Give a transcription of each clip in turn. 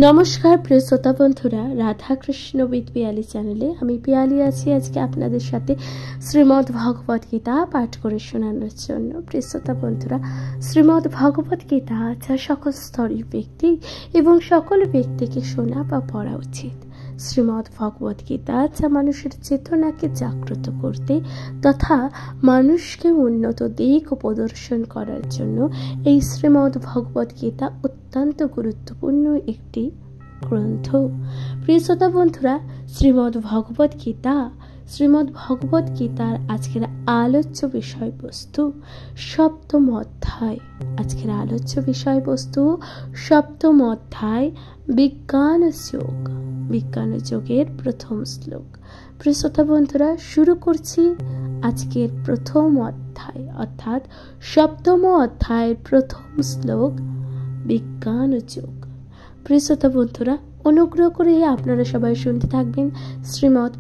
নমস্কার প্রিয় শ্রোতা বন্ধুরা, রাধা কৃষ্ণ উইথ পিয়ালি চ্যানেলে আমি পিয়ালি আছি আজকে আপনাদের সাথে শ্রীমদ্ ভগবত গীতা পাঠ করে শোনানোর জন্য। প্রিয় শ্রোতা বন্ধুরা, শ্রীমদ্ ভগবত গীতা যা সকল স্তরের ব্যক্তি এবং সকল ব্যক্তিকে শোনা বা পড়া উচিত। শ্রীমদ্ ভগবত গীতা যা মানুষের চেতনাকে জাগ্রত করতে তথা মানুষকে উন্নত দিক প্রদর্শন করার জন্য এই শ্রীমদ্ ভগবত গীতা অত্যন্ত গুরুত্বপূর্ণ একটি গ্রন্থ। প্রিয় শ্রোতা বন্ধুরা, শ্রীমদ্ ভগবত গীতার আজকের আলোচ্য বিষয়বস্তু সপ্তম অধ্যায়। আজকের আলোচ্য বিষয়বস্তু সপ্তম অধ্যায় বিজ্ঞান যোগের প্রথম শ্লোক। প্রিয় শ্রোতা বন্ধুরা, শুরু করছি আজকের প্রথম অধ্যায় অর্থাৎ সপ্তম অধ্যায়ের প্রথম শ্লোক বিজ্ঞান যোগ। প্রিয় শ্রোতা বন্ধুরা, অনুগ্রহ করে আপনারা সবাই শুনতে থাকবেন শ্রীমদ্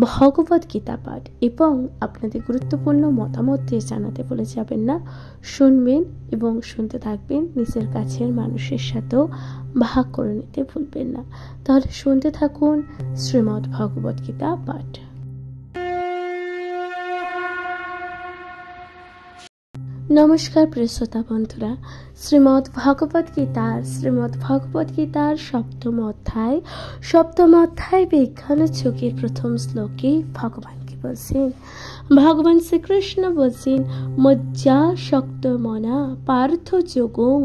ভগবত গীতা পাঠ এবং আপনাদের গুরুত্বপূর্ণ মতামত দিয়ে জানাতে ভুলে যাবেন না। শুনবেন এবং শুনতে থাকবেন, নিজের কাছের মানুষের সাথেও ভাগ করে নিতে ভুলবেন না। তাহলে শুনতে থাকুন শ্রীমদ্ ভগবত গীতা পাঠ। নমস্কার প্রিয় শ্রোতা বন্ধুরা, শ্রীমদ্ ভগবত গীতার সপ্তম অধ্যায় বিজ্ঞান যোগের প্রথম শ্লোকে ভগবান শ্রীকৃষ্ণ বলছেন, মজ্জা শক্ত মনা পার্থ যোগং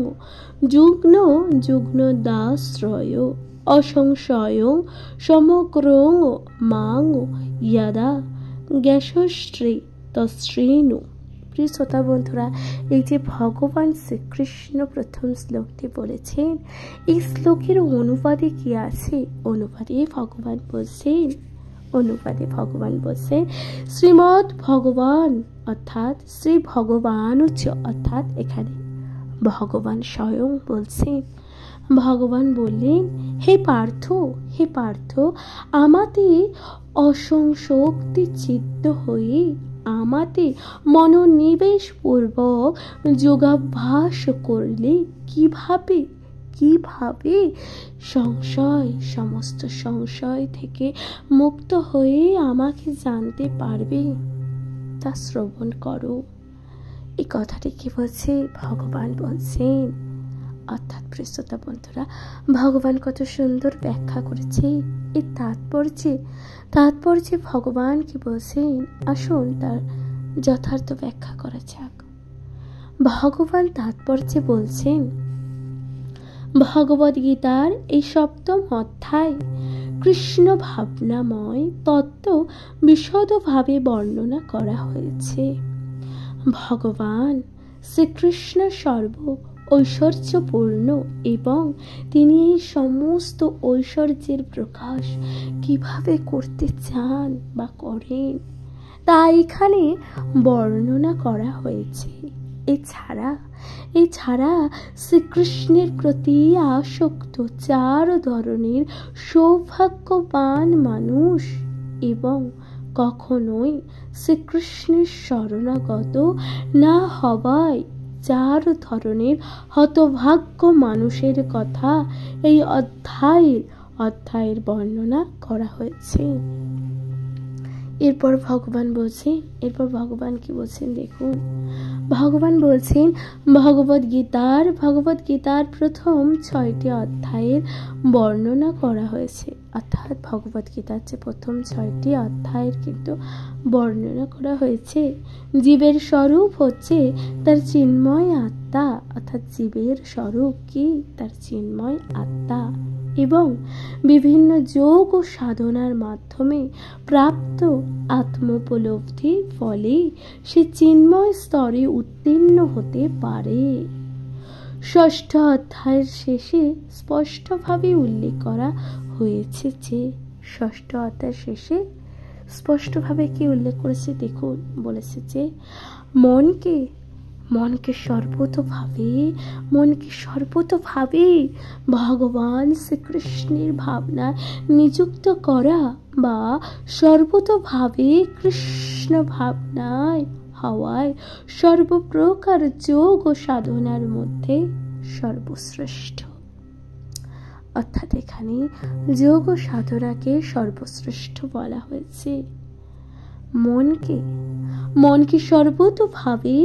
যুগ্ন দাশ্রয় অসংশয় সমগ্রং মাং ইয়াদা গ্যাসশ্রী তশ্রীণু। প্রিয় শ্রোতা বন্ধুরা, এই যে ভগবান শ্রীকৃষ্ণ প্রথম শ্লোকটি বলেছেন, এই শ্লোকের অনুবাদে কি আছে? অনুবাদে ভগবান বলছেন শ্রীমদ্ ভগবান অর্থাৎ শ্রী ভগবান অর্থাৎ এখানে ভগবান স্বয়ং বলছেন। ভগবান বললেন, হে পার্থ আমাতে অসংশক্তি চিত্ত হয়ে আমাতে মনোনিবেশ পূর্বক যোগাভ্যাস করলে কিভাবে সমস্ত সংশয় থেকে মুক্ত হয়ে আমাকে জানতে পারবে, তা শ্রবণ করো। এই কথাটি কি বলছে? ভগবান বলছেন। অর্থাৎ প্রিয় শ্রোতা বন্ধুরা, ভগবান কত সুন্দর ব্যাখ্যা করেছে এই তাৎপর্যে ভগবান কি বলছেন, আসুন তার যথার্থ ব্যাখ্যা করা যাক। ভগবান তাৎপর্যে বলছেন, ভগবদ গীতার এই সপ্তম অধ্যায় কৃষ্ণ ভাবনাময় তত্ত্ব বিশদভাবে বর্ণনা করা হয়েছে। ভগবান শ্রীকৃষ্ণ ঐশ্বর্যপূর্ণ এবং তিনি এই সমস্ত ঐশ্বর্যের প্রকাশ কিভাবে করতে চান বা করেন তা এখানে বর্ণনা করা হয়েছে। এছাড়া শ্রীকৃষ্ণের প্রতি আসক্ত 4 ধরনের সৌভাগ্যবান মানুষ এবং কখনোই শ্রীকৃষ্ণের শরণাগত না হওয়ায় 4 ধরনের হতভাগ্য মানুষের কথা এই অধ্যায়ের বর্ণনা করা হয়েছে। এরপর ভগবান কি বলছেন দেখুন। ভগবান বলছেন, ভগবদ গীতার প্রথম 6টি অধ্যায়ের বর্ণনা করা হয়েছে। অর্থাৎ ভগবদ গীতার যে প্রথম 6টি অধ্যায়ের কিন্তু বর্ণনা করা হয়েছে। জীবের স্বরূপ হচ্ছে তার চিন্ময় আত্মা, অর্থাৎ জীবের স্বরূপ কি? তার চিন্ময় আত্মা, এবং বিভিন্ন যোগ ও সাধনার মাধ্যমে প্রাপ্ত আত্মোপলব্ধির ফলে সে চিন্ময় স্তরে উত্তীর্ণ হতে পারে। 6ষ্ঠ অধ্যায়ের শেষে স্পষ্টভাবে উল্লেখ করা হয়েছে যে 6ষ্ঠ অধ্যায়ের শেষে স্পষ্টভাবে কি উল্লেখ করেছে দেখুন। বলেছে যে মনকে সর্বতোভাবে ভগবান শ্রীকৃষ্ণের ভাবনা নিযুক্ত করা বা সর্বতোভাবে কৃষ্ণ ভাবনায় হওয়ায় সর্বপ্রকার যোগ ও সাধনার মধ্যে সর্বশ্রেষ্ঠ। অর্থাৎ এখানে যোগ ও সাধনাকে সর্বশ্রেষ্ঠ বলা হয়েছে। মনকে সর্বতোভাবে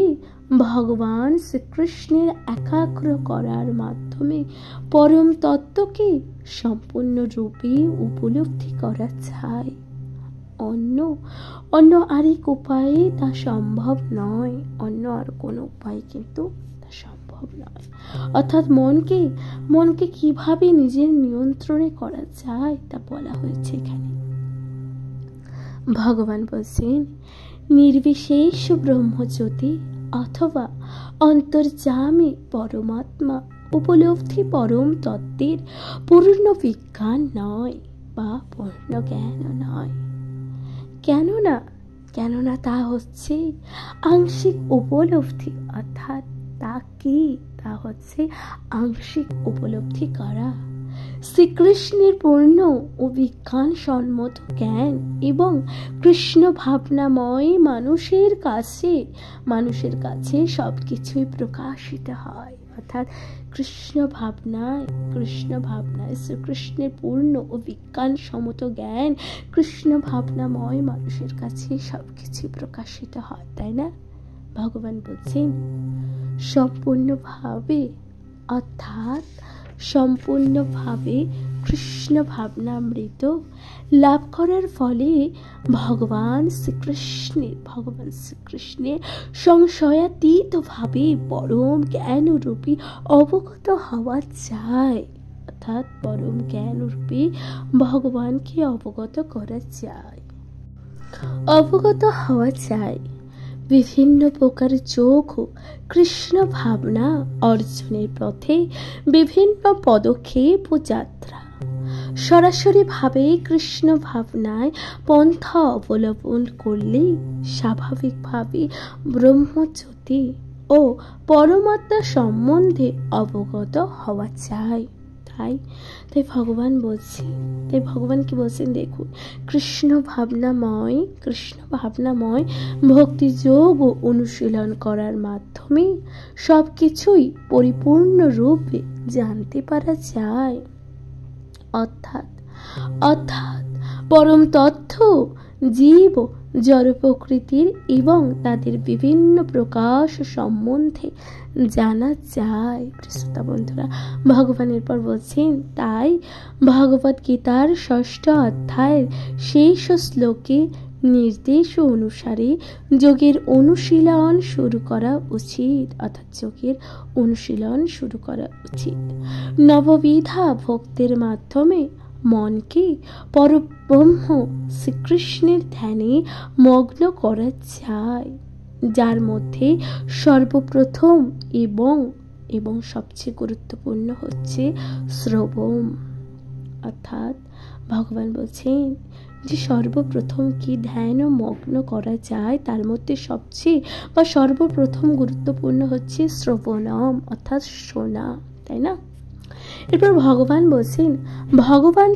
ভগবান শ্রীকৃষ্ণের একাগ্র করার মাধ্যমে পরম তত্ত্বকে সম্পূর্ণ রূপে উপলব্ধি করা যায়। অন্য আরেক উপায়ে তা সম্ভব নয়। অন্য আর কোনো উপায় কিন্তু তা সম্ভব নয়। অর্থাৎ মনকে কিভাবে নিজের নিয়ন্ত্রণে করা যায় তা বলা হয়েছে এখানে। ভগবান বলছেন, নির্বিশেষ ব্রহ্মজ্যোতি অথবা অন্তর্যামী পরমাত্মা উপলব্ধি পরম তত্ত্বের পূর্ণ বিজ্ঞান নয় বা পূর্ণ জ্ঞান নয়। কেননা তা হচ্ছে আংশিক উপলব্ধি। অর্থাৎ তা হচ্ছে আংশিক উপলব্ধি করা। শ্রীকৃষ্ণের পূর্ণ ও বিজ্ঞান সম্মত জ্ঞান এবং কৃষ্ণ ভাবনাময় মানুষের কাছে সবকিছুই প্রকাশিত হয়। অর্থাৎ কৃষ্ণ ভাবনায় শ্রীকৃষ্ণের পূর্ণ ও বিজ্ঞান সম্মত জ্ঞান কৃষ্ণ ভাবনাময় মানুষের কাছে সবকিছু প্রকাশিত হয়, তাই না? ভগবান বলছেন সম্পূর্ণভাবে কৃষ্ণ ভাবনামৃত লাভ করার ফলে ভগবান শ্রীকৃষ্ণের সংশয়াতীতভাবে পরম জ্ঞানরূপী অবগত হওয়া যায়। অর্থাৎ পরম জ্ঞানরূপী ভগবানকে অবগত হওয়া যায়। বিভিন্ন প্রকার যোগ কৃষ্ণ ভাবনা অর্জনের পথে বিভিন্ন পদক্ষেপ ও যাত্রা। সরাসরি ভাবে কৃষ্ণ ভাবনায় পন্থা অবলম্বন করলে স্বাভাবিকভাবে ব্রহ্মজ্যোতি ও পরমাত্মা সম্বন্ধে অবগত হওয়া যায়। তাই ভগবান কি বলছেন দেখুন, কৃষ্ণ ভাবনাময় ভক্তি যোগ ও অনুশীলন করার মাধ্যমে সবকিছুই পরিপূর্ণ রূপে জানতে পারা যায়। অর্থাৎ পরম তথ্য জীব জড় প্রকৃতির এবং তাদের বিভিন্ন প্রকাশ সম্বন্ধে জানা যায়। শ্রোতা বন্ধুরা, ভগবান এরপর বলছেন, তাই ভগবদ গীতার 6ষ্ঠ অধ্যায়ের শেষ শ্লোকে নির্দেশ অনুসারে যোগের অনুশীলন শুরু করা উচিত। নববিধা ভক্তির মাধ্যমে মনকে পরব্রহ্ম শ্রীকৃষ্ণের ধ্যানে মগ্ন করা যায়, যার মধ্যে সর্বপ্রথম এবং সবচেয়ে গুরুত্বপূর্ণ হচ্ছে শ্রবণ। অর্থাৎ ভগবান বলছেন যে সর্বপ্রথম কি ধ্যান ও মগ্ন করা যায়, তার মধ্যে সবচেয়ে বা সর্বপ্রথম গুরুত্বপূর্ণ হচ্ছে শ্রবণম, অর্থাৎ শোনা, তাই না? এরপর ভগবান বলছেন,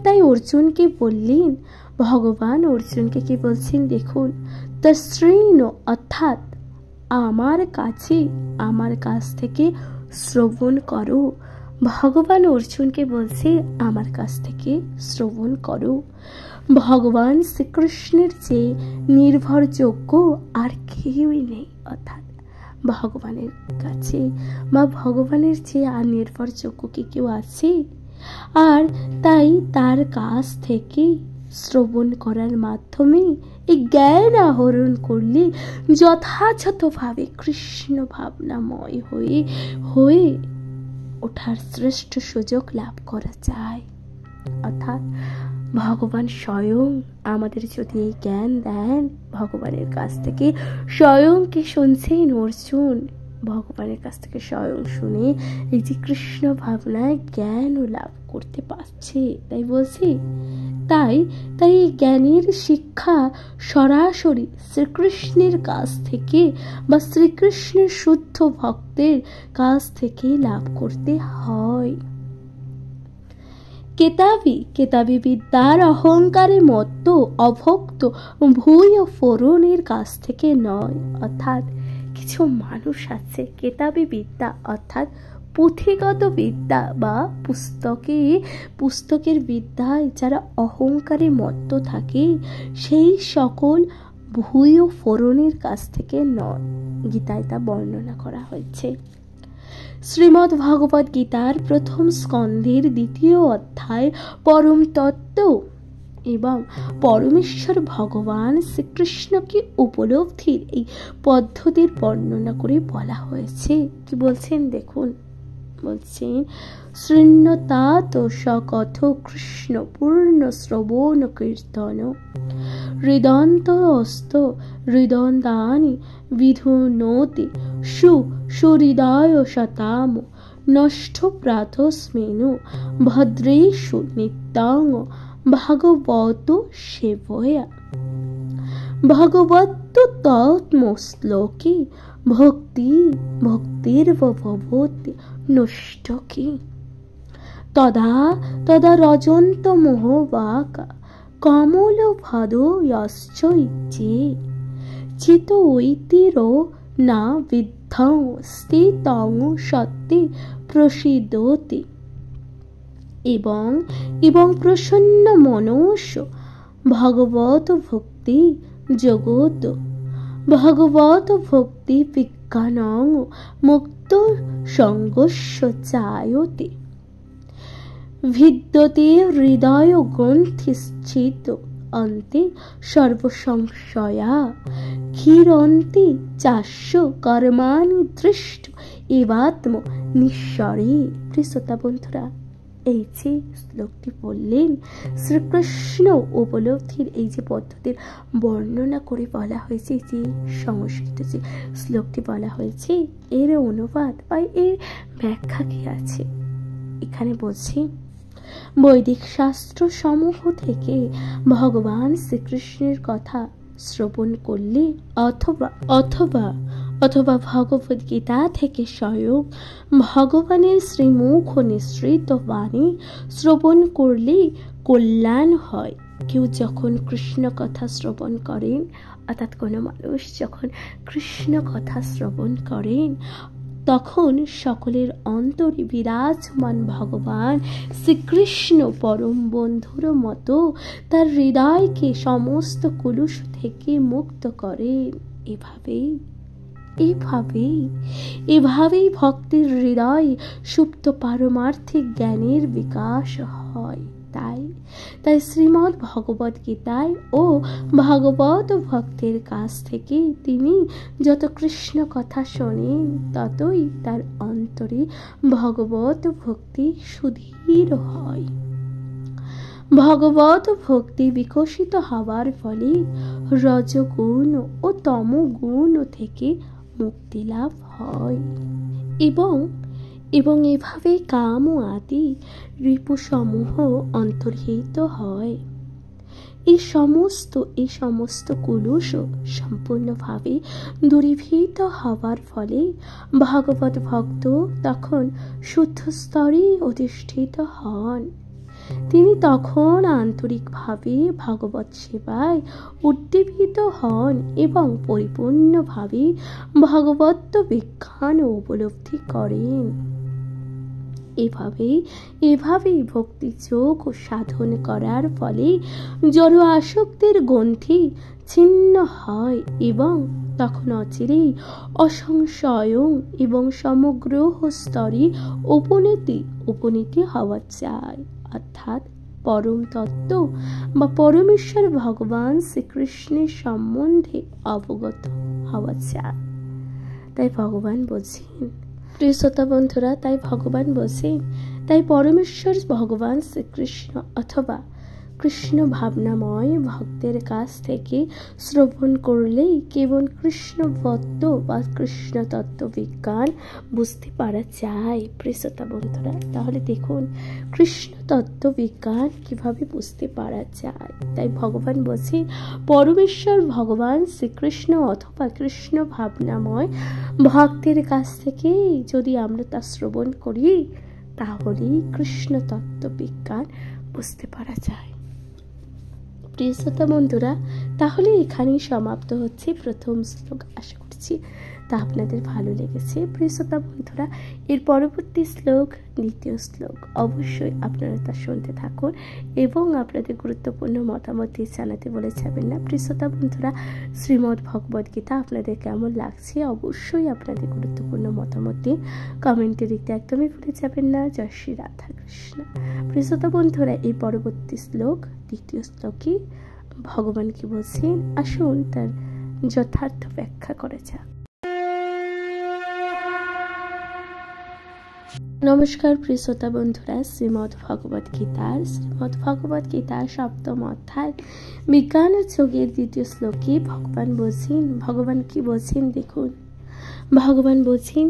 তাই অর্জুনকে বললেন, ভগবান অর্জুনকে কি বলছেন দেখুন, তস্ত্রীণ, অর্থাৎ আমার কাছ থেকে শ্রবণ করো। ভগবান অর্জুনকে বলছে আমার কাছ থেকে শ্রবণ করো। ভগবান শ্রীকৃষ্ণের চেয়ে নির্ভরযোগ্য আর কেউই নেই। অর্থাৎ ভগবানের কাছে বা ভগবানের চেয়ে আর নির্ভরযোগ্য কি কেউ আছে? আর তাই তার কাছ থেকে শ্রবণ করার মাধ্যমে এই জ্ঞান আহরণ করলে যথাযথভাবে কৃষ্ণ ভাবনাময় হয়ে ওঠার শ্রেষ্ঠ সুযোগ লাভ করা যায়। অর্থাৎ ভগবান স্বয়ং আমাদের যদি এই জ্ঞান দেন, ভগবানের কাছ থেকে স্বয়ং কি শুনছেন অর্জুন, ভগবানের কাছ থেকে স্বয়ং শুনে এই যে কৃষ্ণ ভাবনায় জ্ঞানও লাভ করতে পারছে। তাই বলছি, তাই এই জ্ঞানের শিক্ষা সরাসরি শ্রীকৃষ্ণের কাছ থেকে বা শ্রীকৃষ্ণের শুদ্ধ ভক্তের কাছ থেকে লাভ করতে হয়। কেতাবি বিদ্যার অহংকারে মত্ত অভক্ত ভূয় ফোরনের কাছ থেকে নয়। অর্থাৎ কিছু মানুষ আছে কেতাবি বিদ্যা অর্থাৎ পুঁথিগত বিদ্যা বা পুস্তকের বিদ্যায় যারা অহংকারে মত্ত থাকে সেই সকল ভূয় ফোড়নের কাছ থেকে নয়। গীতায় তা বর্ণনা করা হয়েছে। শ্রীমদ্ ভগবদ গীতার প্রথম স্কন্ধের 2য় অধ্যায় পরম তত্ত্ব এবং পরমেশ্বর ভগবান শ্রীকৃষ্ণকে উপলব্ধির এই পদ্ধতির বর্ণনা করে বলা হয়েছে। কি বলছেন দেখুন, বলছেন শৃণ্যতাত সকথ কৃষ্ণ পূর্ণ শ্রবণ কীর্তন হৃদন্তস্ত হৃদন্দানি বিধুনোতি সুহৃদয় শতাম নষ্ট প্রাতস্মেনু ভদ্রেষু নিত্যাং ভাগবত সেবয়া। ভগবত তৎমশ্লোকে ভক্তির্ভবতি নষ্টকি তদা রজন্ত মোহবাকা কমল ভাদয়শ্চৈচে চিত ঐতিরো না বিদ্ধং স্থিতং সত্যি প্রসিদতি। এবং প্রসন্ন মনস্য ভগবত ভক্তি জগত ভগবত ভক্তি বিজ্ঞানং মুক্ত সঙ্গস্য চায়তে ভিদ্যতে হৃদয় গ্রন্থিশ্চিত অন্তে সর্বসংশয়া ক্ষীরন্তি চাস্য কর্মাণি দৃষ্ট এবাত্ম নিঃস্বরে। শ্রোতা বন্ধুরা, এই যে শ্লোকটি বললেন শ্রীকৃষ্ণ উপলব্ধির এই যে পদ্ধতির বর্ণনা করে বলা হয়েছে, যে সংস্কৃত যে শ্লোকটি বলা হয়েছে, এর অনুবাদ বা এর ব্যাখ্যা কি আছে এখানে বলছি। বৈদিক শাস্ত্র সমূহ থেকে ভগবান শ্রীকৃষ্ণের কথা শ্রবণ করলে অথবা ভগবদ গীতা থেকে স্বয়ং ভগবানের শ্রীমুখ নিঃসৃত বাণী শ্রবণ করলে কল্যাণ হয়। কেউ যখন কৃষ্ণ কথা শ্রবণ করেন, অর্থাৎ কোনো মানুষ যখন কৃষ্ণ কথা শ্রবণ করেন, তখন সকলের অন্তরে বিরাজমান ভগবান শ্রীকৃষ্ণ পরম বন্ধুর মতো তার হৃদয়কে সমস্ত কলুষ থেকে মুক্ত করেন। এভাবেই ভক্তির হৃদয় সুপ্ত পারমার্থিক জ্ঞানের বিকাশ হয়। তাই শ্রীমদ্ ভগবদ গীতায় ও ভাগবত ভক্তের কাছ থেকে তিনি যত কৃষ্ণ কথা শোনেন, ততই তার অন্তরে ভগবত ভক্তি সুধীর হয়। ভগবত ভক্তি বিকশিত হওয়ার ফলে রজগুণ ও তমগুণ থেকে মুক্তি লাভ হয় এবং এভাবে কাম ও আদি রিপুসমূহ অন্তর্হিত হয়। এই সমস্ত কলুষ সম্পূর্ণভাবে দূরীভূত হওয়ার ফলে ভগবত ভক্ত তখন শুদ্ধ স্তরে অধিষ্ঠিত হন। তিনি তখন আন্তরিকভাবে ভগবত সেবায় উদ্দীপিত হন এবং পরিপূর্ণভাবে ভগবত বিজ্ঞান উপলব্ধি করেন। এভাবেই ভক্তি যোগ ও সাধন করার ফলে জড় আসক্তির গ্রন্থি ছিন্ন হয় এবং তখন অচিরেই অসংশয় এবং সমগ্র স্তরে উপনীতি হওয়া যায়, অর্থাৎ পরম তত্ত্ব বা পরমেশ্বর ভগবান শ্রীকৃষ্ণের সম্বন্ধে অবগত হওয়া যায়। তাই ভগবান বলছেন, প্রিয় শ্রোতা বন্ধুরা, তাই পরমেশ্বর ভগবান শ্রীকৃষ্ণ অথবা কৃষ্ণ ভাবনাময় ভক্তের কাছ থেকে শ্রবণ করলেই কেবল কৃষ্ণ তত্ত্ব বা কৃষ্ণ তত্ত্ব বিজ্ঞান বুঝতে পারা যায়। প্রিয় শ্রোতা বন্ধুরা, তাহলে দেখুন কৃষ্ণ তত্ত্ব বিজ্ঞান কিভাবে বুঝতে পারা যায়। তাই ভগবান বলছেন, পরমেশ্বর ভগবান শ্রীকৃষ্ণ অথবা কৃষ্ণ ভাবনাময় ভক্তের কাছ থেকে যদি আমরা তা শ্রবণ করি, তাহলেই কৃষ্ণ তত্ত্ব বিজ্ঞান বুঝতে পারা যায়। প্রিয় শ্রোতা বন্ধুরা, তাহলে এখানেই সমাপ্ত হচ্ছে প্রথম শ্লোক। আশা করছি করছি তা আপনাদের ভালো লেগেছে। প্রিয় শ্রোতা বন্ধুরা, এর পরবর্তী শ্লোক, দ্বিতীয় শ্লোক, অবশ্যই আপনারা তা শুনতে থাকুন এবং আপনাদের গুরুত্বপূর্ণ মতামত দিয়ে জানাতে বলে যাবেন না। প্রিয় শ্রোতা বন্ধুরা, শ্রীমদ্ ভগবদ গীতা আপনাদের কেমন লাগছে অবশ্যই আপনাদের গুরুত্বপূর্ণ মতামত দিয়ে কমেন্টে লিখতে একদমই ভুলে যাবেন না। জয় শ্রী রাধা কৃষ্ণ। প্রিয় শ্রোতা বন্ধুরা, এই পরবর্তী শ্লোক, দ্বিতীয় শ্লোকে ভগবান কি বলছেন আসুন তার যথার্থ ব্যাখ্যা করা যাক। নমস্কার প্রিয় শ্রোতা বন্ধুরা, শ্রীমদ্ ভগবদ গীতার সপ্তম অধ্যায় বিজ্ঞান ও যোগের দ্বিতীয় শ্লোকে ভগবান কি বলছেন দেখুন। ভগবান বলছেন,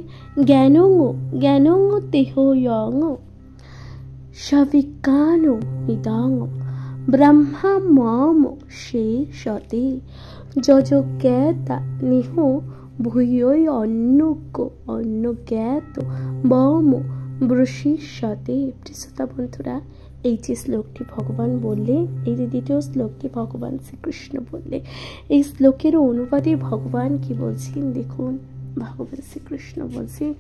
জ্ঞানং দেহ ইয়ং সবিজ্ঞান ইদং ব্রহ্মা মম শেষতে যজ্ঞাতা নিহ ভূয়ৈ অন্নজ্ঞাত বম ব্রশিষ্যতে। শ্রোতা বন্ধুরা, এই যে শ্লোকটি ভগবান বললেন, এই যে দ্বিতীয় শ্লোকটি ভগবান শ্রীকৃষ্ণ বললেন, এই শ্লোকের অনুবাদে ভগবান কি বলছেন দেখুন। ভগবান শ্রীকৃষ্ণ বলছেন,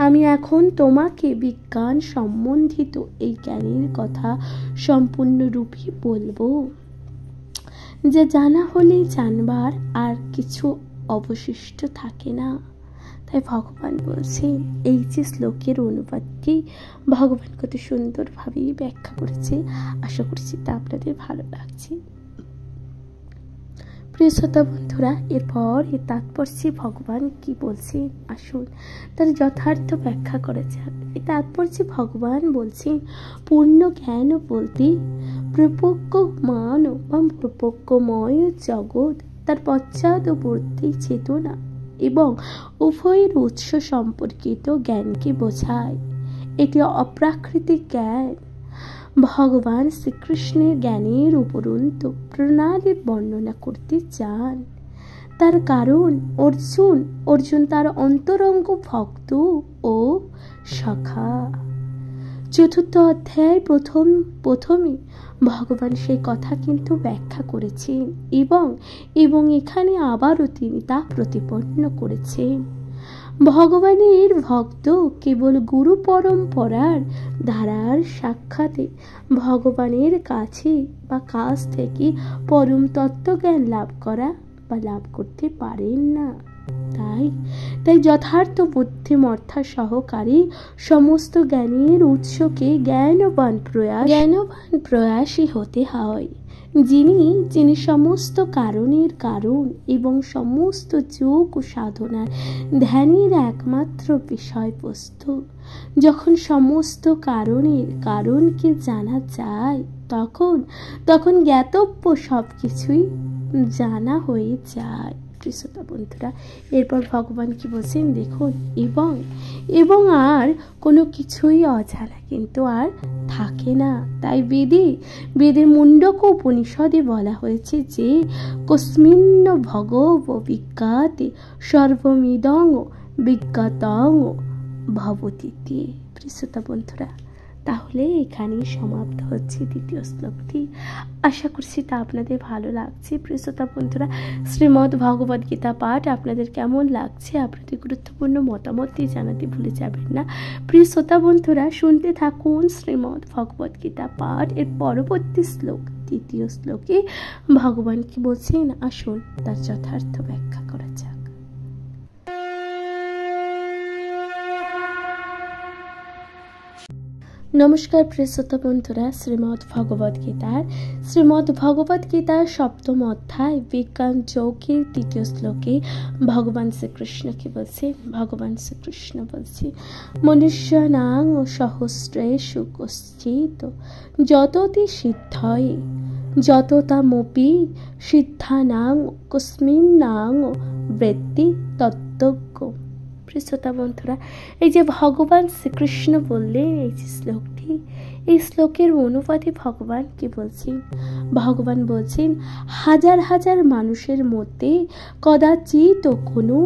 আমি এখন তোমাকে বিজ্ঞান সম্বন্ধিত এই জ্ঞানের কথা সম্পূর্ণরূপে বলবো, যে জানা হলে জানবার আর কিছু অবশিষ্ট থাকে না। তাই ভগবান বলছেন, এই যে শ্লোকের অনুবাদটি ভগবান কত সুন্দরভাবেই ব্যাখ্যা করেছে। আশা করছি তা আপনাদের ভালো লাগছে। প্রিয় শ্রোতা বন্ধুরা, এরপর এর তাৎপর্যে ভগবান কি বলছেন আসুন তার যথার্থ ব্যাখ্যা করা যাক। এই তাৎপর্যে ভগবান বলছেন, পূর্ণ জ্ঞান বলতে প্রপক্কমান বা প্রপক্কময় জগৎ, তার পশ্চাৎবর্তী চেতনা এবং উভয়ের উৎস সম্পর্কিত জ্ঞানকে বোঝায়। এটি অপ্রাকৃতিক জ্ঞান। ভগবান শ্রীকৃষ্ণের জ্ঞানের উপরন্তু প্রণালীর বর্ণনা করতে চান। তার কারণ অর্জুন তার অন্তরঙ্গ ভক্ত ও সখা। চতুর্থ অধ্যায় প্রথমে ভগবান সেই কথা কিন্তু ব্যাখ্যা করেছেন এবং এখানে আবারও তিনি তা প্রতিপন্ন করেছেন। ভগবানের ভক্ত কেবল গুরু পরম্পরার ধারার সাক্ষাতে ভগবানের কাছে বা কাছ থেকে পরম তত্ত্বজ্ঞান লাভ করতে পারেন না। তাই যথার্থ বুদ্ধিমত্তা সহকারে সমস্ত জ্ঞানের উৎসকে জ্ঞানবান প্রয়াসী হতে হয়, যিনি সমস্ত কারণের কারণ এবং সমস্ত যোগ ও সাধনার ধ্যানের একমাত্র বিষয়বস্তু। যখন সমস্ত কারণের কারণকে জানা যায়, তখন জ্ঞাতব্য সবকিছুই জানা হয়ে যায়। শ্রোতা বন্ধুরা, এরপর ভগবান কি বলছেন দেখুন, এবং আর কোনো কিছুই অজানা কিন্তু আর থাকে না। তাই বেদের মুন্ডক উপনিষদে বলা হয়েছে যে কস্মিন্ন ভগব বিজ্ঞাতে সর্বমিদং বিজ্ঞাতং ভবতীতি। শ্রোতা বন্ধুরা, তাহলে এখানেই সমাপ্ত হচ্ছে দ্বিতীয় শ্লোকটি। আশা করছি তা আপনাদের ভালো লাগছে। প্রিয় শ্রোতা বন্ধুরা, শ্রীমদ্ ভগবদ গীতা পাঠ আপনাদের কেমন লাগছে আপনাদের গুরুত্বপূর্ণ মতামত দিয়ে জানাতে ভুলে যাবেন না। প্রিয় শ্রোতা বন্ধুরা, শুনতে থাকুন শ্রীমদ্ ভগবদ গীতা পাঠ। এর পরবর্তী শ্লোক, তৃতীয় শ্লোকে ভগবান কি বলছেন আসুন তার যথার্থ ব্যাখ্যা করা যাক। নমস্কার প্রিয় শ্রোতা বন্ধুরা, শ্রীমদ্ ভগবদ গীতার সপ্তম অধ্যায় বিজ্ঞান যোগের তৃতীয় শ্লোকে ভগবান শ্রীকৃষ্ণকে বলছেন। ভগবান শ্রীকৃষ্ণ বলছেন, মনুষ্যানাং সহস্রেষু কশ্চিৎ যততি সিদ্ধয়ে যততামপি সিদ্ধানাং কস্মিন্নাং বৃত্তি তত্ত্বজ্ঞ। শ্রোতা বন্ধুরা, এই যে ভগবান শ্রীকৃষ্ণ বললেন এই যে শ্লোকটি, এই শ্লোকের অনুবাদে ভগবান কি বলছেন? ভগবান বলছেন, হাজার হাজার মানুষের মধ্যে কদাচিৎ কোনো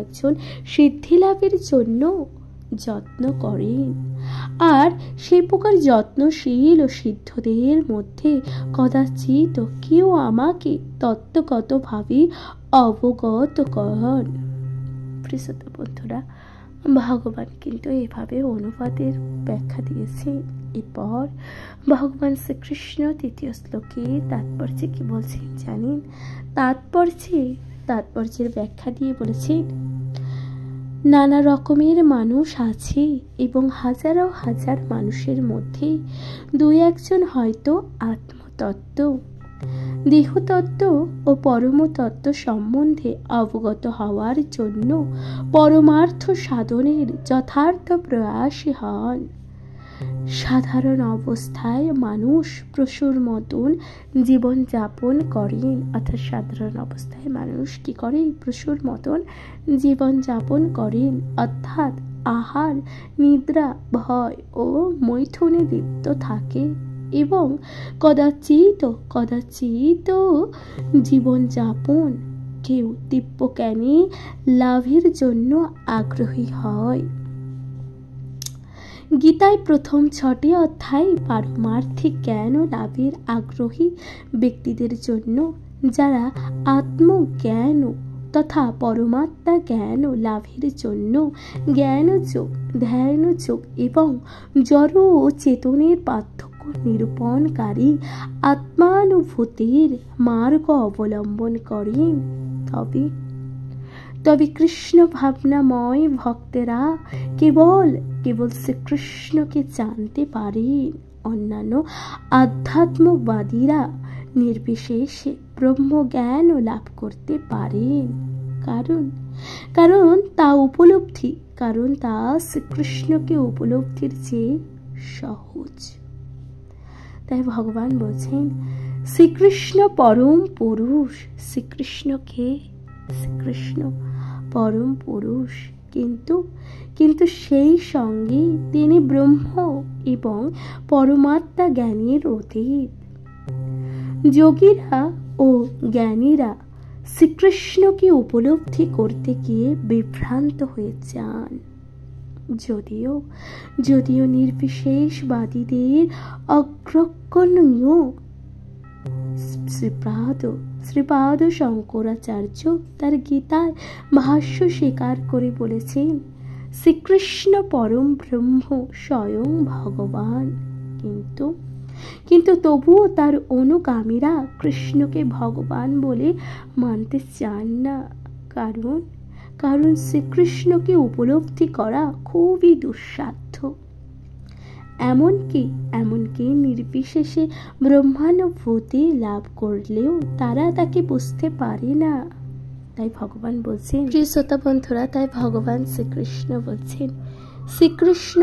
একজন সিদ্ধি লাভের জন্য যত্ন করেন। আর সেই প্রকার যত্নশীল ও সিদ্ধদের মধ্যে কদাচিৎ কেউ আমাকে তত্ত্বগতভাবে অবগত করেন। প্রিয়ত বন্ধুরা, ভগবান কিন্তু এভাবে অনুবাদের ব্যাখ্যা দিয়েছেন। এরপর ভগবান শ্রীকৃষ্ণ তৃতীয় শ্লোকে তাৎপর্যে কি বলছেন জানেন? তাৎপর্যের ব্যাখ্যা দিয়ে বলেছেন, নানা রকমের মানুষ আছে এবং হাজার হাজার মানুষের মধ্যে দুই একজন হয়তো আত্মতত্ত্ব, দেহতত্ত্ব ও পরমতত্ত্ব সম্বন্ধে অবগত হওয়ার জন্য পরমার্থ সাধনের যথার্থ প্রয়াসী হন। সাধারণ অবস্থায় মানুষ পশুর মতন জীবনযাপন করেন, অর্থাৎ সাধারণ অবস্থায় মানুষ কি করে? পশুর মতন জীবনযাপন করেন, অর্থাৎ আহার, নিদ্রা, ভয় ও মৈথুনে লিপ্ত থাকে এবং কদাচিৎ জীবনযাপন কেউ দিব্যজ্ঞানী লাভের জন্য আগ্রহী হয়। গীতায় প্রথম 6টি অধ্যায় পারমার্থিক জ্ঞান ও লাভের আগ্রহী ব্যক্তিদের জন্য, যারা আত্মজ্ঞান তথা পরমাত্মা জ্ঞান ও লাভের জন্য জ্ঞানযোগ, ধ্যানযোগ এবং জড় ও চেতনের পার্থক্য নিরূপণকারী আত্মানুভূতির মার্গ অবলম্বন করেন। তবে কৃষ্ণ ভাবনাময় ভক্তেরা কেবল শ্রীকৃষ্ণকে জানতে পারেন। অন্যান্য আধ্যাত্মবাদীরা নির্বিশেষে ব্রহ্মজ্ঞান লাভ করতে পারেন, কারণ তা শ্রীকৃষ্ণকে উপলব্ধির চেয়ে সহজ। তাই ভগবান বলছেন, শ্রীকৃষ্ণ পরম পুরুষ। শ্রীকৃষ্ণ পরম পুরুষ, কিন্তু সেই সঙ্গে তিনি ব্রহ্ম এবং পরমাত্মা জ্ঞানের অতীত। যোগীরা ও জ্ঞানীরা শ্রীকৃষ্ণকে উপলব্ধি করতে গিয়ে বিভ্রান্ত হয়ে যান। যদিও নির্বিশেষবাদীদের অগ্রগণ্য শ্রীপাদ শঙ্করাচার্য তার গীতার ভাষ্য স্বীকার করে বলেছেন, শ্রীকৃষ্ণ পরম ব্রহ্ম, স্বয়ং ভগবান। কিন্তু তবুও তার অনুগামীরা কৃষ্ণকে ভগবান বলে মানতে চান না, কারণ শ্রীকৃষ্ণকে উপলব্ধি করা খুবই দুঃসাধ্য। এমনকি নির্বিশেষে ব্রহ্মানুভূতি লাভ করলেও তারা তাকে বুঝতে পারে না। তাই ভগবান বলছেন, প্রিয় শ্রোতা বন্ধুরা, তাই ভগবান শ্রীকৃষ্ণ বলছেন, শ্রীকৃষ্ণ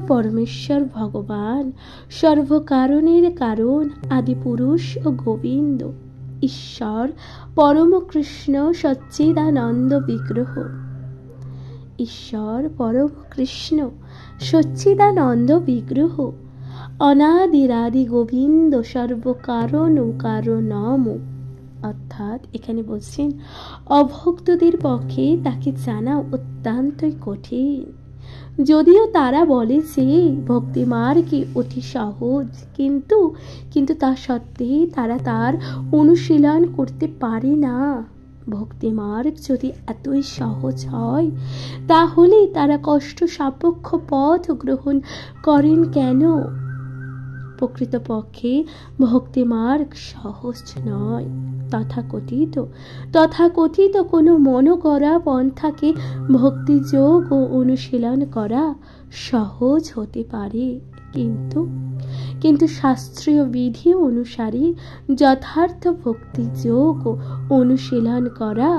পরমেশ্বর ভগবান, সর্বকারণের কারণ, আদিপুরুষ ও গোবিন্দ, ঈশ্বর পরম কৃষ্ণ সচ্চিদানন্দ বিগ্রহ। ঈশ্বর পরম কৃষ্ণ সচ্চিদানন্দ বিগ্রহ, অনাদিরাদি গোবিন্দ, সর্বকারণ কারণম। অর্থাৎ এখানে বলছেন, অভক্তদের পক্ষে তাকে জানা অত্যন্তই কঠিন। যদিও তারা বলে যে ভক্তি মার্গ অতি সহজ, কিন্তু তা সত্ত্বে তারা তার অনুশীলন করতে পারে না। ভক্তি মার্গ যদি এতই সহজ হয়, তাহলে তারা কষ্ট সাপেক্ষ পথ গ্রহণ করেন কেন? প্রকৃতপক্ষে ভক্তি মার্গ সহজ নয়। তথাকথিত কোনো মনে করা পন্থাকে ভক্তিযোগ ও অনুশীলন করা সহজ হতে পারে, কিন্তু শাস্ত্রীয় বিধি অনুসারে যথার্থ ভক্তিযোগ ও অনুশীলন করা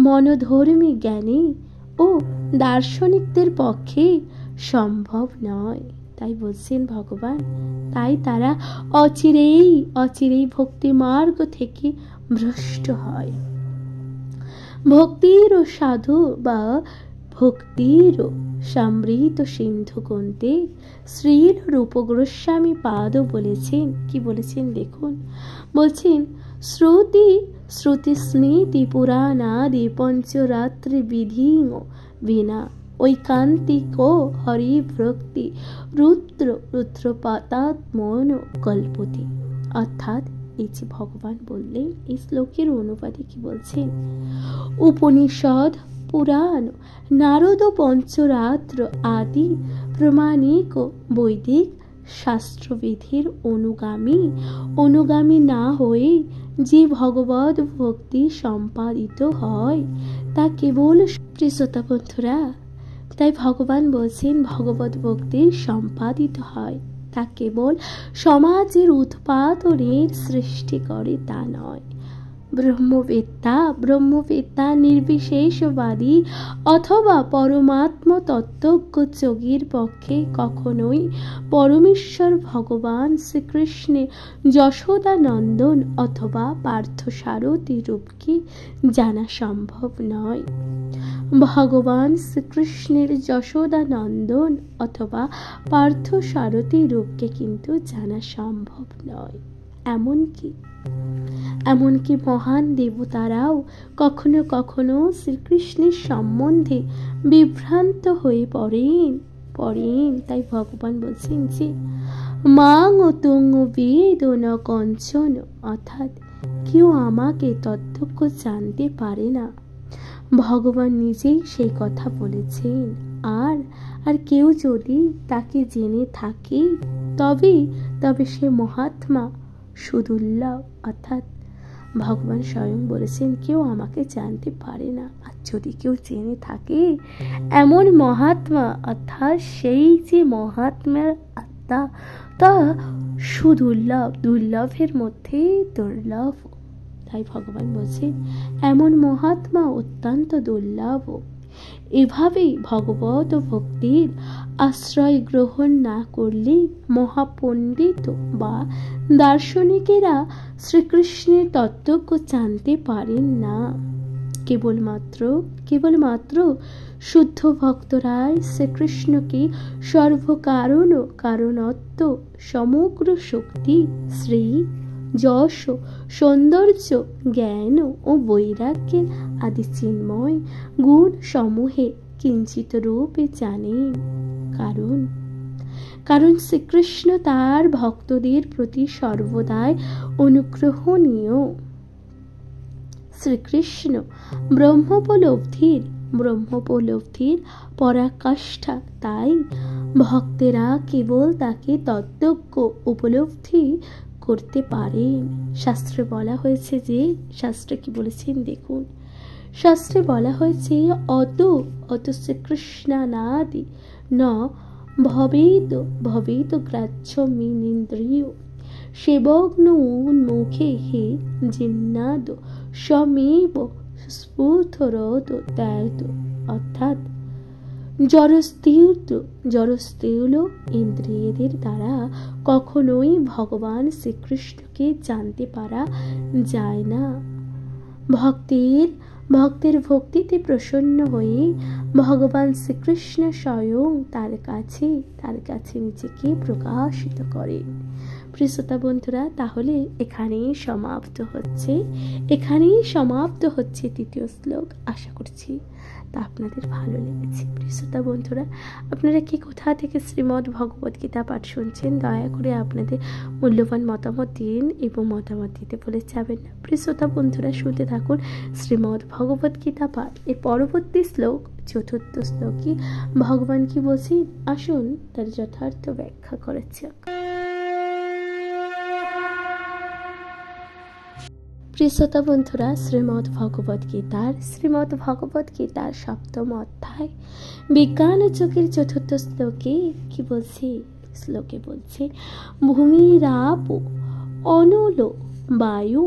মনোধর্মী জ্ঞানী ও দার্শনিকদের পক্ষে সম্ভব নয়। তাই বলছেন ভগবান, তাই তারা অচিরেই ভক্তি মার্গ থেকে ভ্রষ্ট হয়। ভক্তির ও সাধু বা ভক্তির সমৃদ্ধ সিন্ধু গ্রন্থে শ্রীল রূপ গোস্বামী পাদ বলেছেন, কি বলেছেন দেখুন, বলছেন, শ্রুতি শ্রুতিস্মৃতি পুরাণাদি পঞ্চরাত্রি বিধিং বিনা ঐকান্তিক হরিভক্তি রুদ্র রুদ্রপাতাত্মন কল্পতি। অর্থাৎ এই যে ভগবান বললেন, এই শ্লোকের অনুবাদে কি বলছেন, উপনিষদ পুরাণ নারদ পঞ্চরাত্র আদি প্রমাণিক বৈদিক শাস্ত্রবিধির অনুগামী না হয়ে যে ভগবত ভক্তি সম্পাদিত হয় তা কেবল শ্রোতা বন্ধুরা, তাই ভগবান বলছেন ভগবত ভক্তি সম্পাদিত হয় তা কেবল সমাজের উৎপাদনের সৃষ্টি করে তা নয়। ব্রহ্মবেত্তা নির্বিশেষবাদী অথবা পরমাত্ম তত্ত্বজ্ঞ যোগীর পক্ষে কখনোই পরমেশ্বর ভগবান শ্রীকৃষ্ণের যশোদানন্দন অথবা পার্থসারথী রূপকে জানা সম্ভব নয়। ভগবান শ্রীকৃষ্ণের যশোদানন্দন অথবা পার্থসারথী রূপকে কিন্তু জানা সম্ভব নয়। এমনকি মহান দেবতারাও কখনো কখনো শ্রীকৃষ্ণের সম্বন্ধে বিভ্রান্ত হয়ে পড়েন। তাই ভগবান বলছেন যে মাং তুং বেদ ন কঞ্চন, অর্থাৎ কেউ আমাকে তত্ত্বজ্ঞ জানতে পারে না। ভগবান নিজেই সেই কথা বলেছেন। আর কেউ যদি তাকে জেনে থাকে তবে সে মহাত্মা সুদুর্লভ। অর্থাৎ ভগবান স্বয়ং বলেছেন কেউ আমাকে জানতে পারে না, আর যদি কেউ জেনে থাকে এমন মহাত্মা, অর্থাৎ সেই যে মহাত্মার আত্মা তা সুদুর্লভ, দুর্লভের মধ্যে দুর্লভ। তাই ভগবান বলছেন এমন মহাত্মা অত্যন্ত দুর্লভ। এভাবেই ভগবত ভক্তির আশ্রয় গ্রহণ না করলে মহাপণ্ডিত বা দার্শনিকেরা শ্রীকৃষ্ণের তত্ত্বজ্ঞ জানতে পারেন না। কেবলমাত্র শুদ্ধ ভক্তরাই শ্রীকৃষ্ণকে সর্বকারণ কারণত্ব সমগ্র শক্তি শ্রী যশ সৌন্দর্য জ্ঞান ও বৈরাগ্যের আদি চিন্ময় গুণ সমূহে কিঞ্চিত রূপে জানেন। কারণ শ্রীকৃষ্ণ তার ভক্তদের প্রতি সর্বদাই অনুগ্রহণীয়। শ্রীকৃষ্ণ ব্রহ্মোপলব্ধির পরাকাষ্ঠা। তাই ভক্তেরা কেবল তাকে তত্ত্বজ্ঞ উপলব্ধি করতে পারেন। শাস্ত্রে বলা হয়েছে যে, শাস্ত্রে কি বলেছেন দেখুন, শাস্ত্রে বলা হয়েছে অত শ্রীকৃষ্ণানাদি ন ভবেত গ্রাহ্য মিনেন্দ্রিয় সেবগ্ন উন্মুখে হে জিন্নাদ স্বমেব স্ফুরত ত্যায়ত। অর্থাৎ জড়স্থূল ইন্দ্রিয়দের দ্বারা কখনোই ভগবান শ্রীকৃষ্ণকে জানতে পারা যায় না। ভক্তের ভক্তিতে প্রসন্ন হয়ে ভগবান শ্রীকৃষ্ণ স্বয়ং তার কাছে নিজেকে প্রকাশিত করেন। প্রিয় শ্রোতা বন্ধুরা, তাহলে এখানেই সমাপ্ত হচ্ছে তৃতীয় শ্লোক। আশা করছি তা আপনাদের ভালো লেগেছে। প্রিয় শ্রোতা বন্ধুরা, আপনারা কি কোথা থেকে শ্রীমদ্ ভগবত গীতা পাঠ শুনছেন দয়া করে আপনাদের মূল্যবান মতামত দিন এবং মতামত দিতে ভুলে যাবেন না। প্রিয় শ্রোতা বন্ধুরা, শুনতে থাকুন শ্রীমদ্ ভগবত গীতা পাঠ। এর পরবর্তী শ্লোক, চতুর্থ শ্লোকে ভগবান কি বলছেন আসুন তার যথার্থ ব্যাখ্যা করা যাক। প্রিয় শ্রোতা বন্ধুরা, শ্রীমদ্ ভগবত গীতার সপ্তম অধ্যায় বিজ্ঞান যোগের চতুর্থ শ্লোকে কি বলছে? শ্লোকে বলছে ভূমিরাপ অনল বায়ু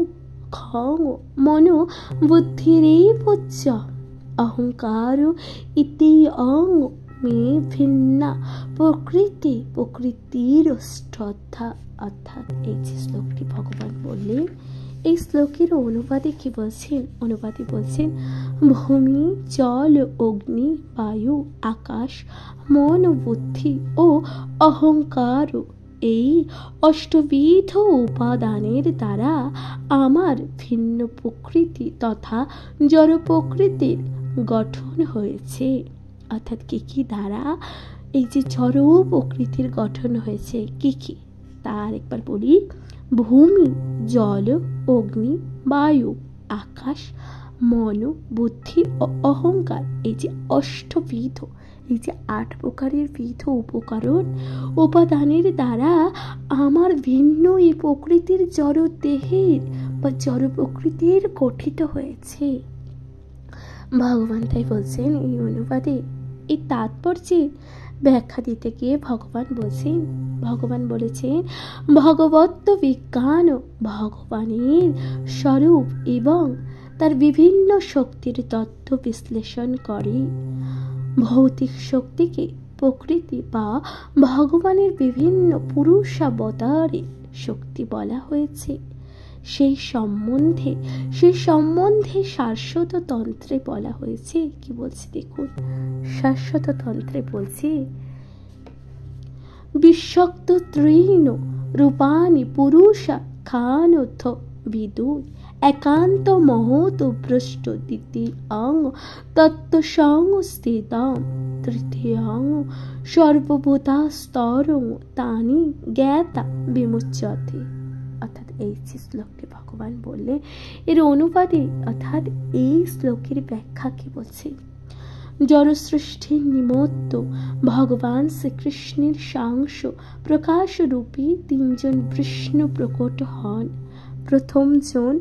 খং মনো বুদ্ধিরেব চ অহংকার ইতি অং মে ভিন্না প্রকৃতির শ্রদ্ধা। অর্থাৎ এই যে শ্লোকটি ভগবান বললেন, এই শ্লোকের অনুবাদে কি বলছেন? অনুবাদে বলছেন ভূমি, জল, অগ্নি, বায়ু, আকাশ, মন, বুদ্ধি ও অহংকার এই অষ্টবিধ উপাদানের দ্বারা আমার ভিন্ন প্রকৃতি তথা জড় প্রকৃতির গঠন হয়েছে। অর্থাৎ কি কি দ্বারা এই যে জড় প্রকৃতির গঠন হয়েছে, কি কি তার একবার বলি। ভূমি, জল, অগ্নি, বায়ু, আকাশ, মন, বুদ্ধি ও অহংকার, এই যে অষ্টবিধ, এই যে 8 প্রকারের বিধ উপকরণ উপাদানের দ্বারা আমার ভিন্ন এই প্রকৃতির জড় দেহের বা জড় প্রকৃতির গঠিত হয়েছে। ভগবান তাই বলছেন এই অনুবাদে, এই তাৎপর্যে ব্যাখ্যা দিতে গিয়ে ভগবান বলেছেন ভগবত বিজ্ঞান ভগবানের স্বরূপ এবং তার বিভিন্ন শক্তির তত্ত্ব বিশ্লেষণ করে। ভৌতিক শক্তিকে প্রকৃতি বা ভগবানের বিভিন্ন পুরুষাবতারের শক্তি বলা হয়েছে। সেই সম্বন্ধে শাশ্বত তন্ত্রে বলা হয়েছে, কি বলছে দেখুন, শাশ্বত তন্ত্রে বলছে বিশ্বক্ত ত্রীণ রূপানি পুরুষা খানথ বিদুর একান্ত মহত ভ্রষ্ট দ্বিতীয়ং তত্ত্ব সংস্থিতং তৃতীয়ং সর্বভূতাস্তরং তানি জ্ঞাতা বিমুচ্যতে। অর্থাৎ এই যে শ্লোকটি ভগবান বললে, এর অনুবাদে অর্থাৎ এই শ্লোকের ব্যাখ্যা কি বলছে, জড় সৃষ্টির নিমিত্ত ভগবান শ্রীকৃষ্ণের সাংশ প্রকাশ রূপী 3 জন বিষ্ণু প্রকট হন। প্রথম জন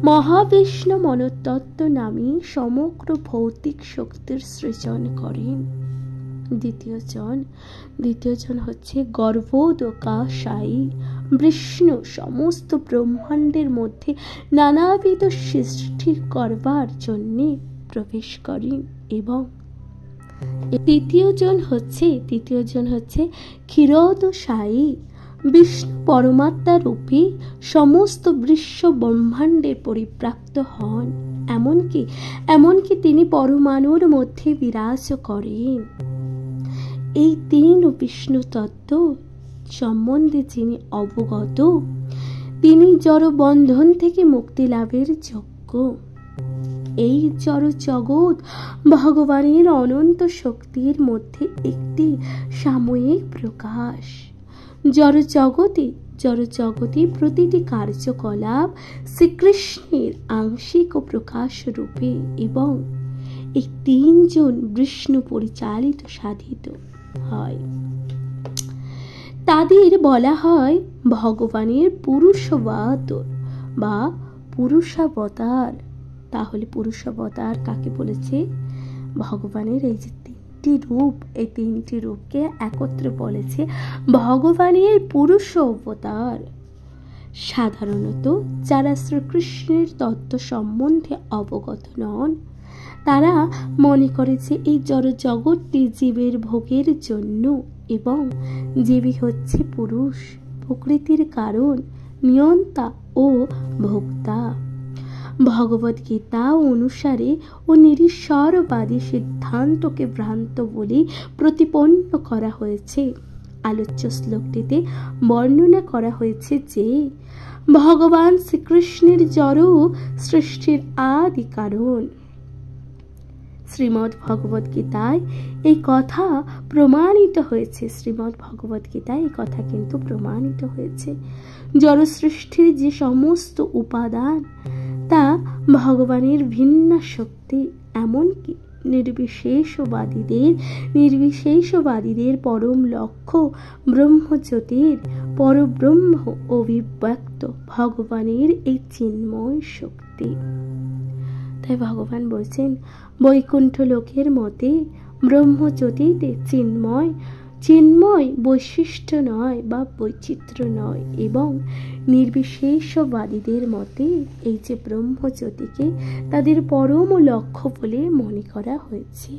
মহাবিষ্ণু মনোতত্ত্ব নামে সমগ্র ভৌতিক শক্তির সৃজন করেন। দ্বিতীয় জন হচ্ছে গর্ভোদকাশায়ী বিষ্ণু সমস্ত ব্রহ্মাণ্ডের মধ্যে নানাবিধ সৃষ্টি করবার জন্যে প্রবেশ করেন। এবং তৃতীয় জন হচ্ছে ক্ষীরোদশায়ী বিষ্ণু পরমাত্মা রূপে সমস্ত বিশ্ব ব্রহ্মাণ্ডের পরিপ্রাপ্ত হন। এমনকি তিনি পরমাণুর মধ্যে বিরাজ করেন। এই 3 বিষ্ণু তত্ত্ব সম্বন্ধে যিনি অবগত, তিনি জড় বন্ধন থেকে মুক্তি লাভের যোগ্য। এই জড় জগৎ ভগবানের অনন্ত শক্তির মধ্যে একটি সাময়িক প্রকাশ। জড় জগতে প্রতিটি কার্যকলাপ শ্রীকৃষ্ণের আংশিক ও প্রকাশ রূপে এবং এই 3 জন বিষ্ণু পরিচালিত সাধিত হয়। তাদের বলা হয় ভগবানের পুরুষাবতার বা পুরুষাবতার। তাহলে পুরুষাবতার কাকে বলেছে? ভগবানের এই যে 3টি রূপ, এই 3টি রূপকে একত্রে বলেছে ভগবানের পুরুষ অবতার। সাধারণত যারা শ্রীকৃষ্ণের তত্ত্ব সম্বন্ধে অবগত নন, তারা মনে করে যে এই জড় জগৎটি জীবের ভোগের জন্য এবং জীবই হচ্ছে পুরুষ, প্রকৃতির কারণ, নিয়ন্তা ও ভোক্তা। ভগবদ গীতা অনুসারে ও নিরীশ্বরবাদী সিদ্ধান্তকে ভ্রান্ত বলে প্রতিপন্ন করা হয়েছে। আলোচ্য শ্লোকটিতে বর্ণনা করা হয়েছে যে ভগবান শ্রীকৃষ্ণের জড় সৃষ্টির আদি কারণ। শ্রীমদ্ ভগবদ গীতায় এই কথা প্রমাণিত হয়েছে। কিন্তু প্রমাণিত হয়েছে জড় সৃষ্টির যে সমস্ত উপাদান তা ভগবানের ভিন্ন শক্তি। এমনকি নির্বিশেষবাদীদের পরম লক্ষ্য ব্রহ্মজ্যোতির পরব্রহ্ম অভিব্যক্ত ভগবানের এই চিন্ময় শক্তি। তাই ভগবান বলছেন বৈকুণ্ঠ লোকের মতে ব্রহ্মজ্যোতিতে চিন্ময় বৈশিষ্ট্য নয় বা বৈচিত্র্য নয়, এবং নির্বিশেষবাদীদের মতে এই যে ব্রহ্মজ্যোতিকে তাদের পরম লক্ষ্য বলে মনে করা হয়েছে।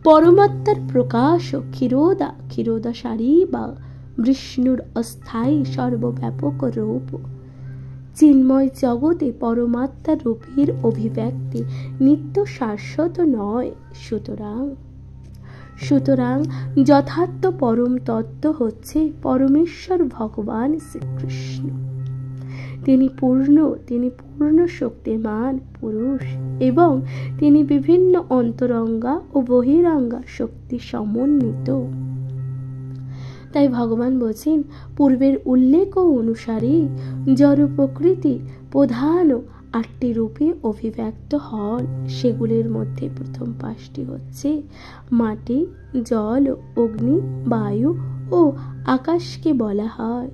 পরমাত্মার প্রকাশ ক্ষীরোদাসারী বা বিষ্ণুর অস্থায়ী সর্বব্যাপক রূপ। চিন্ময় জগতে পরমাত্মা রূপের অভিব্যক্তি নিত্য শাশ্বত নয়। সুতরাং সুতরাং যথার্থ পরম তত্ত্ব হচ্ছে পরমেশ্বর ভগবান শ্রীকৃষ্ণ। তিনি পূর্ণ শক্তিমান পুরুষ এবং তিনি বিভিন্ন অন্তরঙ্গা ও বহিরঙ্গা শক্তি সমন্বিত। তাই ভগবান বলছেন, পূর্বের উল্লেখ অনুসারে জড় প্রকৃতির প্রধান 8টি রূপে অভিব্যক্ত হন। সেগুলির মধ্যে প্রথম 5টি হচ্ছে মাটি, জল, অগ্নি, বায়ু ও আকাশকে বলা হয়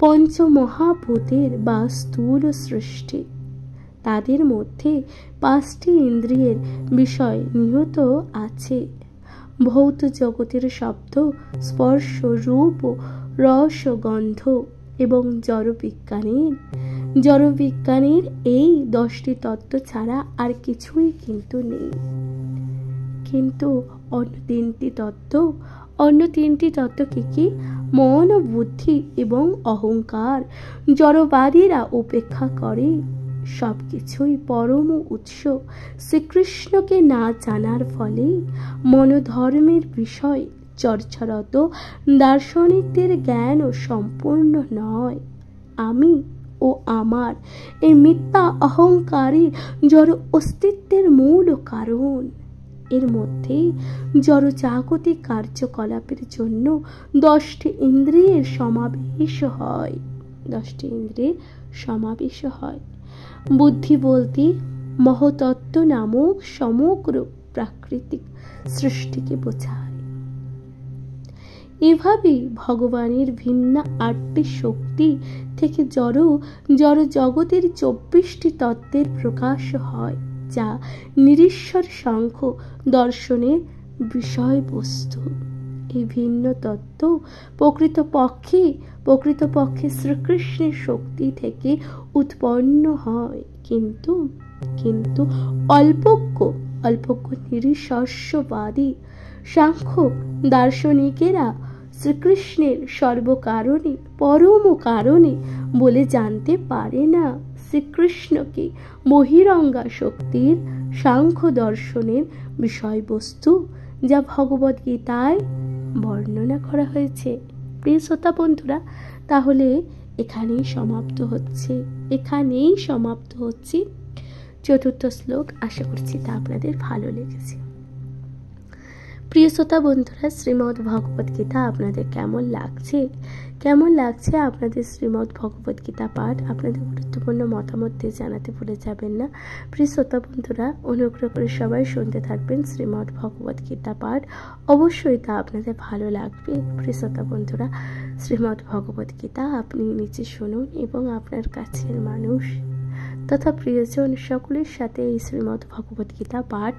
পঞ্চমহাভূতের বা স্থূল সৃষ্টি। তাদের মধ্যে 5টি ইন্দ্রিয়ের বিষয় নিহত আছে। ভৌত জগতের শব্দ, স্পর্শ, রূপ, রস, গন্ধ এবং জড়বিজ্ঞানের এই 10টি তত্ত্ব ছাড়া আর কিছুই কিন্তু নেই। কিন্তু অন্য তিনটি তত্ত্ব কি? মন, বুদ্ধি এবং অহংকার জড়বাদীরা উপেক্ষা করে। সবকিছুই পরম উৎস শ্রীকৃষ্ণকে না জানার ফলে মনোধর্মের বিষয় চর্চারত দার্শনিকদের জ্ঞান সম্পূর্ণ নয়। আমি ও আমার এই মিথ্যা অহংকারী জড় অস্তিত্বের মূল কারণ। এর মধ্যে জড়জাগতিক কার্যকলাপের জন্য 10টি ইন্দ্রিয়ের সমাবেশ হয়। বুদ্ধি বলতে মহতত্ত্ব নামক সমগ্র প্রাকৃতিক সৃষ্টিকে বোঝায়। এভাবেই ভগবানের ভিন্ন 8টি শক্তি থেকে জড় জগতের 24টি তত্ত্বের প্রকাশ হয়, যা নিরীশ্বর সাংখ্য দর্শনের বিষয়বস্তু। এই ভিন্ন তত্ত্ব প্রকৃতপক্ষে শ্রীকৃষ্ণের শক্তি থেকে উৎপন্ন হয়, কিন্তু অল্পজ্ঞ নিরীশ্বরবাদী সাংখ্য দার্শনিকেরা শ্রীকৃষ্ণের সর্বকারণে পরম কারণে বলে জানতে পারে না। শ্রীকৃষ্ণকে বহিরঙ্গা শক্তির সাংখ্য দর্শনের বিষয়বস্তু, যা ভগবদ গীতায় বর্ণনা করা হয়েছে। প্রিয় শ্রোতা বন্ধুরা, তাহলে এখানেই সমাপ্ত হচ্ছে 4র্থ শ্লোক। আশা করছি তা আপনাদের ভালো লেগেছে। প্রিয় শ্রোতা বন্ধুরা, শ্রীমদ্ ভগবদ গীতা আপনাদের কেমন লাগছে আপনাদের শ্রীমদ্ ভগবদ গীতা পাঠ আপনাদের গুরুত্বপূর্ণ মতামত দিয়ে জানাতে ভুলে যাবেন না। প্রিয় শ্রোতা বন্ধুরা, অনুগ্রহ করে সবাই শুনতে থাকবেন শ্রীমদ্ ভগবদ গীতা পাঠ, অবশ্যই তা আপনাদের ভালো লাগবে। প্রিয় শ্রোতা বন্ধুরা, শ্রীমদ্ ভগবদ গীতা আপনি নিচে শুনুন এবং আপনার কাছের মানুষ তথা প্রিয়জন সকলের সাথে এই শ্রীমদ্ ভগবদ গীতা পাঠ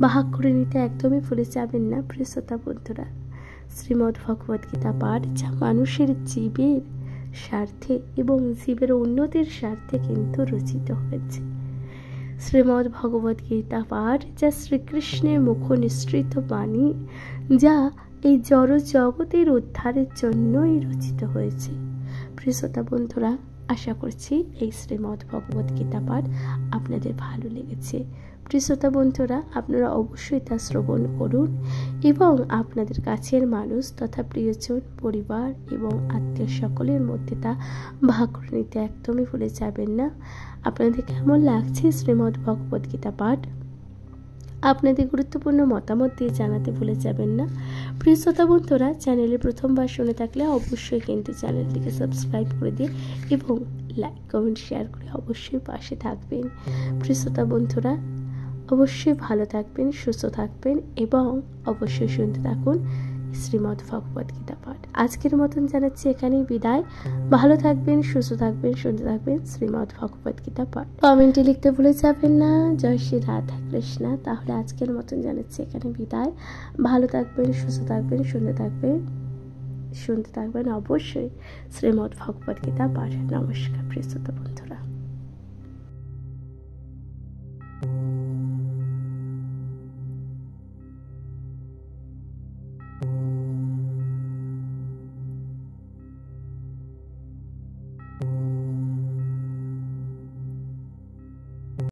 ভাগ করে নিতে একদমই ভুলে যাবেন না। প্রিয় শ্রোতা বন্ধুরা, শ্রীমদ্ ভগবদ গীতা পাঠ যা মানুষের জীবের স্বার্থে এবং জীবের উন্নতির স্বার্থে কিন্তু রচিত হয়েছে। শ্রীমদ্ ভগবদ গীতা পাঠ যা শ্রীকৃষ্ণের মুখ নিঃসৃত বাণী, যা এই জড় জগতের উদ্ধারের জন্যই রচিত হয়েছে। প্রিয় শ্রোতা বন্ধুরা, আশা করছি এই শ্রীমদ্ ভগবদ গীতা পাঠ আপনাদের ভালো লেগেছে। প্রিয় শ্রোতা বন্ধুরা, আপনারা অবশ্যই তা শ্রবণ করুন এবং আপনাদের কাছের মানুষ তথা প্রিয়জন, পরিবার এবং আত্মীয় সকলের মধ্যে তা ভাগ করে নিতে একদমই ভুলে যাবেন না। আপনাদের কেমন লাগছে শ্রীমদ্ ভগবদ গীতা পাঠ আপনাদের গুরুত্বপূর্ণ মতামত দিয়ে জানাতে ভুলে যাবেন না। প্রিয় শ্রোতা বন্ধুরা, চ্যানেলে প্রথমবার শুনে থাকলে অবশ্যই কিন্তু চ্যানেলটিকে সাবস্ক্রাইব করে দিয়ে এবং লাইক, কমেন্ট, শেয়ার করে অবশ্যই পাশে থাকবেন। প্রিয় শ্রোতা বন্ধুরা, অবশ্যই ভালো থাকবেন, সুস্থ থাকবেন এবং অবশ্যই শুনতে থাকুন শ্রীমদ্ ভগবদ গীতা পাঠ। আজকের মতন জানাচ্ছি এখানেই বিদায়। ভালো থাকবেন, সুস্থ থাকবেন, শুনতে থাকবেন শ্রীমদ্ ভগবদ গীতা পাঠ। কমেন্টে লিখতে ভুলে যাবেন না জয় শ্রী রাধা কৃষ্ণা। তাহলে আজকের মতন জানাচ্ছি এখানে বিদায়। ভালো থাকবেন, সুস্থ থাকবেন, শুনতে থাকবেন অবশ্যই শ্রীমদ্ ভগবদ গীতা পাঠ। নমস্কার প্রিয় শ্রোতা বন্ধুরা।